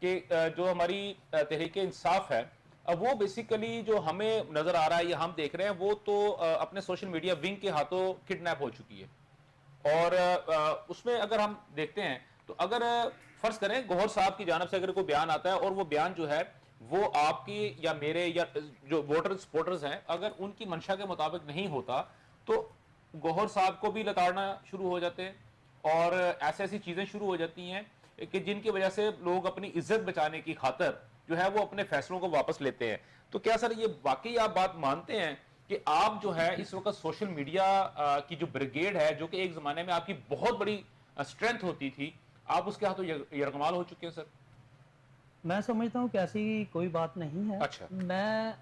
कि जो हमारी तहरीक इंसाफ है, अब वो बेसिकली जो हमें नजर आ रहा है या हम देख रहे हैं वो तो अपने सोशल मीडिया विंग के हाथों किडनैप हो चुकी है। और उसमें अगर हम देखते हैं तो अगर फर्ज करें गौहर साहब की जानिब से अगर कोई बयान आता है और वो बयान जो है वो आपकी या मेरे या जो वोटर सपोर्टर्स हैं अगर उनकी मंशा के मुताबिक नहीं होता तो गौहर साहब को भी लताड़ना शुरू हो जाते हैं और ऐसी ऐसी चीजें शुरू हो जाती हैं कि जिनकी वजह से लोग अपनी इज्जत बचाने की खातर जो है वो अपने फैसलों को वापस लेते हैं। तो क्या सर ये वाकई आप बात मानते हैं कि आप जो है इस वक्त सोशल मीडिया की जो ब्रिगेड है जो कि एक जमाने में आपकी बहुत बड़ी स्ट्रेंथ होती थी, आप उसके हाथों यरगमाल हो चुके हैं सर? मैं समझता हूँ कि ऐसी कोई बात नहीं है। अच्छा। मैं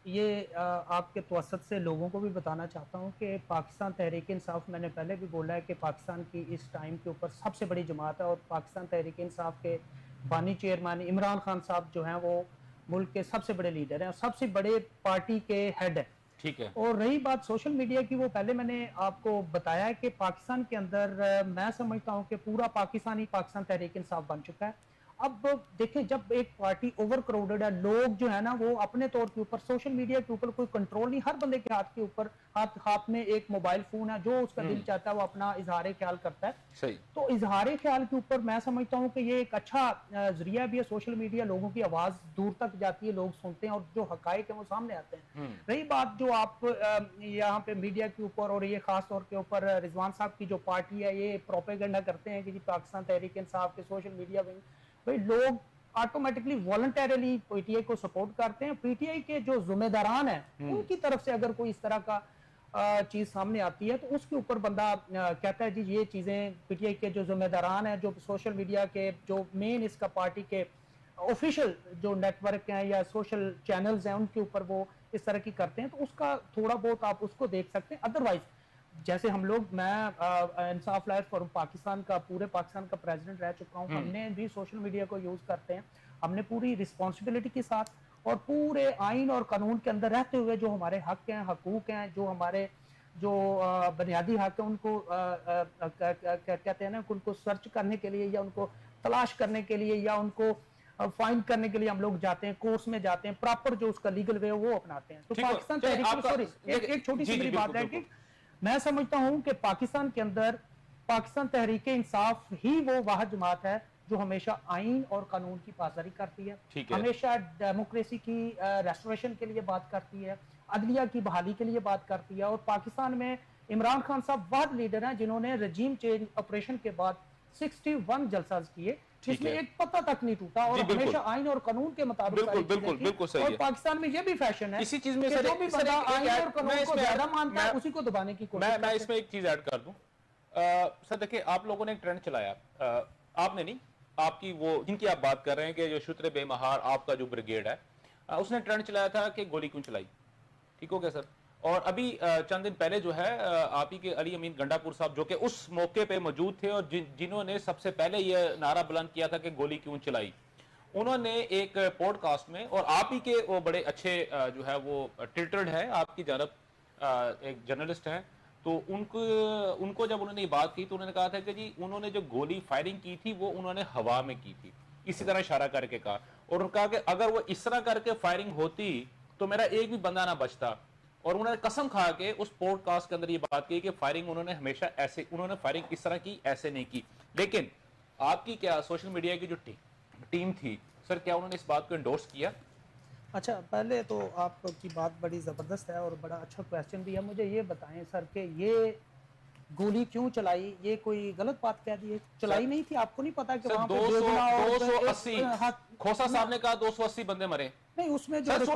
ये आपके तवसत से लोगों को भी बताना चाहता हूँ कि पाकिस्तान तहरीक इंसाफ, मैंने पहले भी बोला है कि पाकिस्तान की इस टाइम के ऊपर सबसे बड़ी जमात है और पाकिस्तान तहरीक इंसाफ के बानी चेयरमैन इमरान खान साहब जो हैं वो मुल्क के सबसे बड़े लीडर हैं और सबसे बड़े पार्टी के हेड हैं। ठीक है। और रही बात सोशल मीडिया की, वो पहले मैंने आपको बताया है कि पाकिस्तान के अंदर मैं समझता हूं कि पूरा पाकिस्तान तहरीक इंसाफ बन चुका है। अब देखें, जब एक पार्टी ओवर क्राउडेड है, लोग जो है ना वो अपने तौर के ऊपर सोशल मीडिया के ऊपर कोई कंट्रोल नहीं, हर बंदे के हाथ के ऊपर हाथ में एक मोबाइल फोन है, जो उसका दिल चाहता है वो अपना इजहार ख्याल करता है। सही। तो इजहार ख्याल के ऊपर मैं समझता हूँ कि ये एक अच्छा जरिया भी है। सोशल मीडिया, लोगों की आवाज दूर तक जाती है, लोग सुनते हैं और जो हकायक है वो सामने आते हैं। रही बात जो आप यहाँ पे मीडिया के ऊपर और ये खास तौर के ऊपर रिजवान साहब की जो पार्टी है ये प्रोपेगेंडा करते हैं कि जी पाकिस्तान तहरीक इंसाफ के सोशल मीडिया विंग, भाई लोग ऑटोमेटिकली वॉलंटरली पीटीआई को सपोर्ट करते हैं। पीटीआई के जो जिम्मेदारान हैं उनकी तरफ से अगर कोई इस तरह का चीज सामने आती है तो उसके ऊपर बंदा कहता है जी ये चीजें पीटीआई के जो जिम्मेदारान हैं, जो सोशल मीडिया के जो मेन इसका पार्टी के ऑफिशियल जो नेटवर्क हैं या सोशल चैनल्स हैं उनके ऊपर वो इस तरह की करते हैं, तो उसका थोड़ा बहुत आप उसको देख सकते हैं। अदरवाइज जैसे हम लोग, मैं इंसाफ लायर्स फोरम पाकिस्तान का, पूरे पाकिस्तान का प्रेसिडेंट रह चुका हूँ, हमने भी सोशल मीडिया को यूज करते हैं। हमने पूरी रिस्पॉन्सिबिलिटी के साथ और पूरे आइन और कानून के अंदर रहते हुए जो हमारे हक हैं, हकूक हैं, जो हमारे जो बुनियादी हक है उनको कहते हैं ना, उनको सर्च करने के लिए या उनको तलाश करने के लिए या उनको फाइंड करने के लिए हम लोग जाते हैं, कोर्स में जाते हैं, प्रॉपर जो उसका लीगल वे वो अपनाते हैं। तो पाकिस्तान तहरीक, एक छोटी सी मेरी बात है कि मैं समझता हूं कि पाकिस्तान के अंदर पाकिस्तान तहरीक इंसाफ ही वो वाहिद जमात है जो हमेशा आइन और कानून की पासदारी करती है, हमेशा डेमोक्रेसी की रेस्टोरेशन के लिए बात करती है, अदलिया की बहाली के लिए बात करती है। और पाकिस्तान में इमरान खान साहब वाहिद लीडर हैं जिन्होंने रजीम चेंज ऑपरेशन के बाद 61 जलसाज किए जिसमें एक पत्ता तक नहीं टूटा और हमेशा आइन और कानून के मुताबिक। बिल्कुल सही है। और पाकिस्तान में ये भी फैशन है इसी चीज में जो भी बंदा आइन और कानून को ज्यादा मानता है उसी को दबाने की कोशिश। मैं इसमें एक चीज ऐड कर दूं सर, देखिए आप लोगों ने एक ट्रेंड चलाया, आपने नहीं, आपकी वो जिनकी आप बात कर रहे हैं कि जो शुत्र बेमहार आपका जो ब्रिगेड है उसने ट्रेंड चलाया था कि गोली क्यों चलाई। ठीक हो गया सर। और अभी चंद दिन पहले जो है आप ही के अली अमीन गंडापुर साहब जो कि उस मौके पे मौजूद थे और जिन्होंने सबसे पहले यह नारा बुलंद किया था कि गोली क्यों चलाई, उन्होंने एक पॉडकास्ट में, और आप ही के वो बड़े अच्छे जो है वो टिल्टेड है आपकी जानब, एक जर्नलिस्ट हैं, तो उनको जब उन्होंने ये बात की तो उन्होंने कहा था कि जी उन्होंने जो गोली फायरिंग की थी वो उन्होंने हवा में की थी, इसी तरह इशारा करके कहा। और उन्होंने कहा कि अगर वो इस तरह करके फायरिंग होती तो मेरा एक भी बंदा ना बचता। और उन्होंने कसम खा के उस पॉडकास्ट के अंदर ये बात की कि फायरिंग उन्होंने हमेशा ऐसे, उन्होंने फायरिंग इस तरह की, ऐसे नहीं की। लेकिन आपकी क्या सोशल मीडिया की जो टीम थी सर, क्या उन्होंने इस बात को एंडोर्स किया? अच्छा, पहले तो आपकी बात बड़ी ज़बरदस्त है और बड़ा अच्छा क्वेश्चन भी है। मुझे ये बताएं सर कि ये गोली क्यों चलाई, ये कोई गलत बात कह दी है? चलाई नहीं थी, आपको नहीं पता कि वहां पे 280 खोसा साहब ने कहा 280 बंदे मरे नहीं, उसमें जो सर एक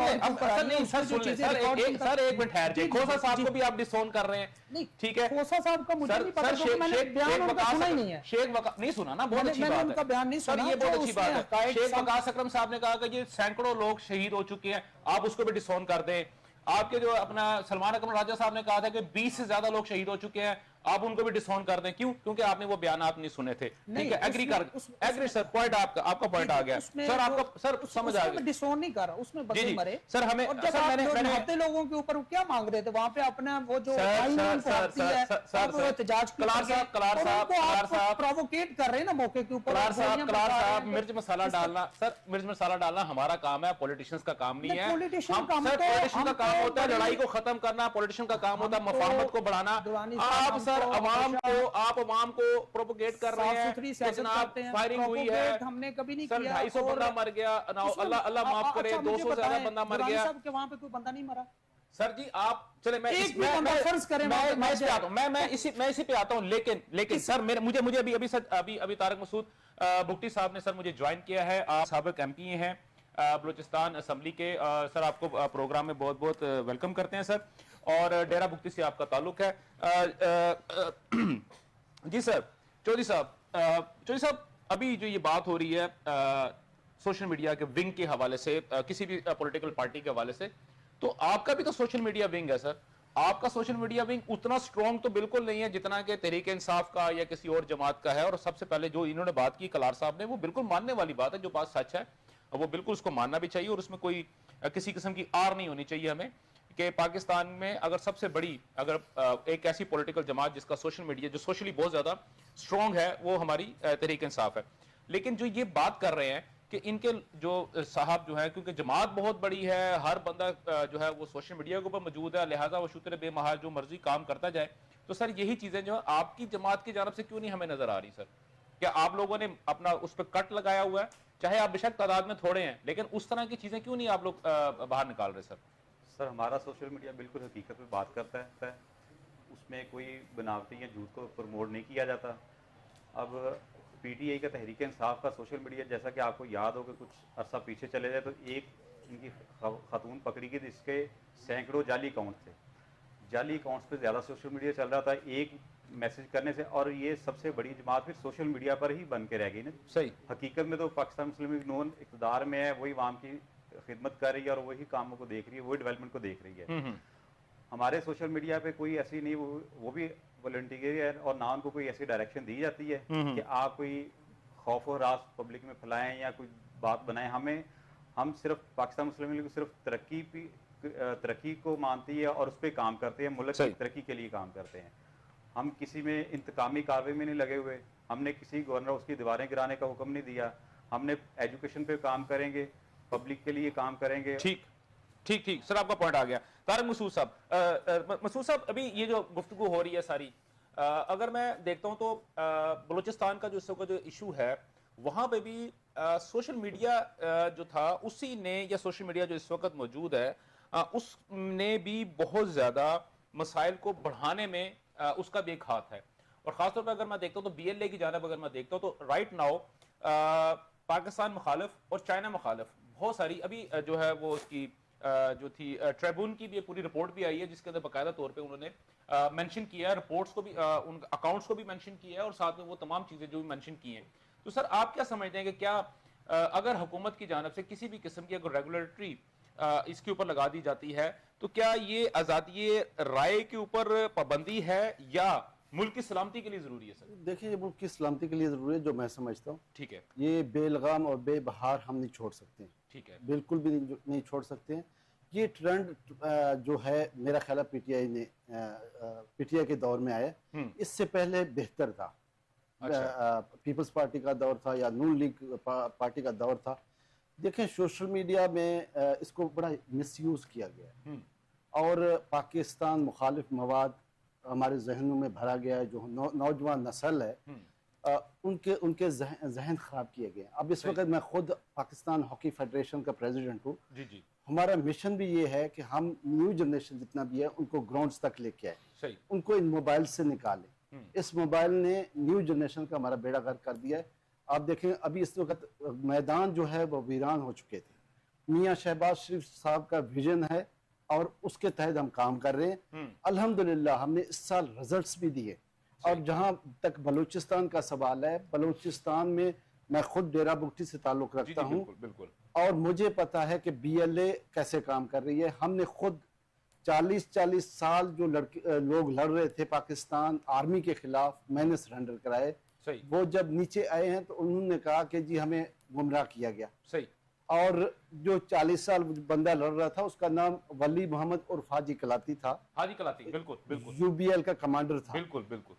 मिनट ठहर जाइए, खोसा साहब को भी आप डिसोन कर रहे हैं। नहीं ठीक है, खोसा साहब का मुझे नहीं पता क्योंकि मैंने बयान उनका सुना ही नहीं है। शेख वकास नहीं सुना ना, बहुत अच्छी बात है, उनका बयान नहीं सुना, ये बहुत अच्छी बात है। शेख वकास अकरम साहब ने कहा कि ये सैकड़ों लोग शहीद हो चुके हैं, आप उसको भी डिसोन कर दें। आपके जो अपना सलमान अकरम राजा साहब ने कहा था कि 20 से ज्यादा लोग शहीद हो चुके हैं, आप उनको भी डिसऑन कर दें, क्यों? क्योंकि आपने वो बयान नहीं सुने थे। ठीक है, एग्री कर, एग्री सर, पॉइंट आपका पॉइंट आ गया सर, आपका सर समझ आ गया। डिसऑन नहीं कर रहा, उसमें बंदे मरे सर, हमें सर मैंने लोगों के ऊपर क्या मांग रहे थे वहां पे अपना वो जो एहतजाज प्रोवोकेट कर रहे हैं ना मौके के ऊपर। कलार साहब मिर्च मसाला डालना, सर मिर्च मसाला डालना हमारा काम है, पॉलिटिशियंस का काम नहीं है। पॉलिटिशियन का काम होता है लड़ाई को खत्म करना, पॉलिटिशियन का काम होता है मफाहमत को बढ़ाना। आप सर आप अवाम को प्रोपोगेट कर रहे हैं कि जनाब फायरिंग हुई है, हमने कभी नहीं सर 250 बंदा मर गया, अल्लाह माफ करे, 200 से ज्यादा बंदा मर गया। वहां पे कोई बंदा नहीं मरा सर जी, आप चले मैं इसी पे आता हूं, लेकिन सर मुझे अभी तारिक मसूद भुट्टी साहब ने सर मुझे ज्वाइन किया है। आप साबिक एमपी हैं बलूचिस्तान असेंबली के। सर आपको प्रोग्राम में बहुत बहुत वेलकम करते हैं सर, और डेरा भुट्टी से आपका ताल्लुक है। जी सर, चौधरी साहब अभी जो ये बात हो रही है सोशल मीडिया के विंग के हवाले से, किसी भी पॉलिटिकल पार्टी के हवाले से, तो आपका भी तो सोशल मीडिया विंग है सर। आपका सोशल मीडिया विंग उतना स्ट्रॉन्ग तो बिल्कुल नहीं है जितना कि तहरीक इंसाफ का या किसी और जमात का है। और सबसे पहले जो इन्होंने बात की कलार साहब ने, वो बिल्कुल मानने वाली बात है, जो बात सच है वो बिल्कुल उसको मानना भी चाहिए, और उसमें कोई किसी किस्म की आर नहीं होनी चाहिए हमें कि पाकिस्तान में अगर सबसे बड़ी एक ऐसी पॉलिटिकल जमात जिसका सोशल मीडिया जो सोशली बहुत ज्यादा स्ट्रॉन्ग है वो हमारी तहरीक इंसाफ है। लेकिन जो ये बात कर रहे हैं कि इनके जो साहब जो है, क्योंकि जमात बहुत बड़ी है, हर बंदा जो है वो सोशल मीडिया के ऊपर मौजूद है, लिहाजा वो शुतर बेमहार जो मर्जी काम करता जाए। तो सर यही चीजें जो आपकी जमात की जानब से क्यों नहीं हमें नजर आ रही सर? क्या आप लोगों ने अपना उस पर कट लगाया हुआ है? चाहे आप बेशक तादाद में थोड़े हैं, लेकिन उस तरह की चीजें क्यों नहीं आप लोग बाहर निकाल रहे सर? सर हमारा सोशल मीडिया बिल्कुल हकीकत पे बात करता है, उसमें कोई बनावटी या झूठ को प्रमोट नहीं किया जाता। अब पीटीआई का तहरीक इंसाफ का सोशल मीडिया, जैसा कि आपको याद हो कि कुछ अरसा पीछे चले जाए तो एक इनकी खातून पकड़ी गई, इसके सैकड़ों जाली अकाउंट थे। जाली अकाउंट्स पे ज़्यादा सोशल मीडिया चल रहा था एक मैसेज करने से, और ये सबसे बड़ी जमात फिर सोशल मीडिया पर ही बन के रह गई ना। सही हकीकत में तो पाकिस्तान मुस्लिम लीग नून इक़्तिदार में है, वही आवाम की खिदमत कर रही है और वही कामों को देख रही है, वही डेवलपमेंट को देख रही है। हमारे सोशल मीडिया पे कोई ऐसी नहीं, वो भी वॉलंटियर है, और ना उनको कोई ऐसी डायरेक्शन दी जाती है कि आप कोई खौफ और राज पब्लिक में फैलाएं या कोई बात बनाएं। हम सिर्फ पाकिस्तान मुस्लिम लीग सिर्फ तरक्की को मानती है और उस पर काम करते हैं, मुल्क की तरक्की के लिए काम करते हैं। हम किसी में इंतकामी कार्रवाई में नहीं लगे हुए, हमने किसी गवर्नर उसकी दीवारें गिराने का हुक्म नहीं दिया। हमने एजुकेशन पे काम करेंगे, पब्लिक के लिए काम करेंगे। ठीक सर, आपका पॉइंट आ गया। तारिक मसूद साहब अभी ये जो गुफ्तगू हो रही है सारी, अगर मैं देखता हूं तो बलूचिस्तान का जो इस वक्त जो इशू है, वहां पे भी सोशल मीडिया जो था उसी ने, या सोशल मीडिया जो इस वक्त मौजूद है उसने भी बहुत ज्यादा मसाइल को बढ़ाने में उसका भी एक हाथ है। और खासतौर पर अगर मैं देखता हूं तो BLA की जानब अगर मैं देखता हूं तो राइट नाउ पाकिस्तान मुखालिफ और चाइना मुखालिफ बहुत सारी अभी जो है वो उसकी जो थी ट्रिब्यून की भी पूरी रिपोर्ट भी आई है, जिसके अंदर बाकायदा तौर पे उन्होंने मेंशन किया है, रिपोर्ट्स को भी उन अकाउंट्स को भी मेंशन किया है, और साथ में वो तमाम चीजें जो भी मेंशन की हैं। तो सर आप क्या समझते हैं कि क्या अगर हुकूमत की जानब से किसी भी किस्म की अगर रेगुलेटरी इसके ऊपर लगा दी जाती है तो क्या ये आज़ादी राय के ऊपर पाबंदी है या मुल्क की सलामती के लिए जरूरी है सर? देखिए, ये मुल्क की सलामती के लिए जरूरी है, जो मैं समझता हूँ। ठीक है, ये बेलगाम और बेबहार हम नहीं छोड़ सकते हैं। ठीक है, बिल्कुल भी नहीं छोड़ सकते हैं। ये ट्रेंड जो है मेरा ख्याल है पीटीआई के दौर में आया, इससे पहले बेहतर था। पीपल्स पार्टी का दौर था या नून लीग पार्टी का दौर था। देखें, सोशल मीडिया में इसको बड़ा मिसयूज किया गया है, और पाकिस्तान मुखालिफ मवाद हमारे जहनों में भरा गया है। जो नौजवान नस्ल है उनके जहन खराब किए गए। अब इस वक्त मैं खुद पाकिस्तान हॉकी फेडरेशन का प्रेसिडेंट हूँ। हमारा मिशन भी ये है कि हम न्यू जनरेशन जितना भी है उनको ग्राउंड्स तक लेके आए, उनको इन मोबाइल से निकालें। इस मोबाइल ने न्यू जनरेशन का हमारा बेड़ा गर्क कर दिया है। आप देखें, अभी इस वक्त मैदान जो है वो वीरान हो चुके थे। मियाँ शहबाज शरीफ साहब का विजन है और उसके तहत हम काम कर रहे हैं। अल्हम्दुलिल्लाह हमने इस साल रिजल्ट्स भी दिए। और जहां तक बलूचिस्तान का सवाल है, बलूचिस्तान में मैं खुद डेरा बुगटी से ताल्लुक रखता हूं, और मुझे पता है कि BLA कैसे काम कर रही है। हमने खुद 40-40 साल जो लोग लड़ रहे थे पाकिस्तान आर्मी के खिलाफ, मैंने सरेंडर कराए। सही वो जब नीचे आए हैं तो उन्होंने कहा कि जी हमें गुमराह किया गया। सही। और जो 40 साल बंदा लड़ रहा था उसका नाम वली मोहम्मद और हाजी कलाती था। हाजी कलाती, बिल्कुल बिल्कुल यूबीएल का कमांडर था। बिल्कुल बिल्कुल।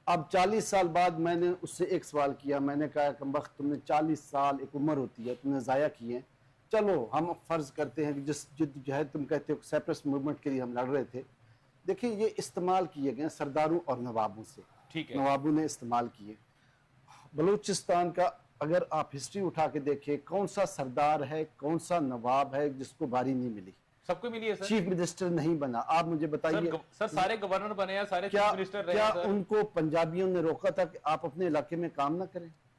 अब 40 साल बाद मैंने उससे एक सवाल किया, मैंने कहा कमबख्त तुमने 40 साल एक उम्र होती है तुमने ज़ाया किए, चलो हम फर्ज करते हैं कि जिस जिद्दोजहद तुम कहते हो सेपरेटिस्ट मूवमेंट के लिए हम लड़ रहे थे, देखिए ये इस्तेमाल किए गए सरदारों और नवाबों से, ठीक है। नवाबों ने इस्तेमाल किए। बलूचिस्तान का अगर आप हिस्ट्री उठा के देखें, कौन सा सरदार है, कौन सा नवाब है जिसको बारी नहीं मिली, सबको मिली है सर। चीफ मिनिस्टर नहीं बना। आप मुझे बताइए सर सारे गवर्नर बने हैं, सारे क्या चीफ मिनिस्टर रहे क्या हैं सर। उनको पंजाबियों ने रोका था कि आप अपने इलाके में काम ना करें?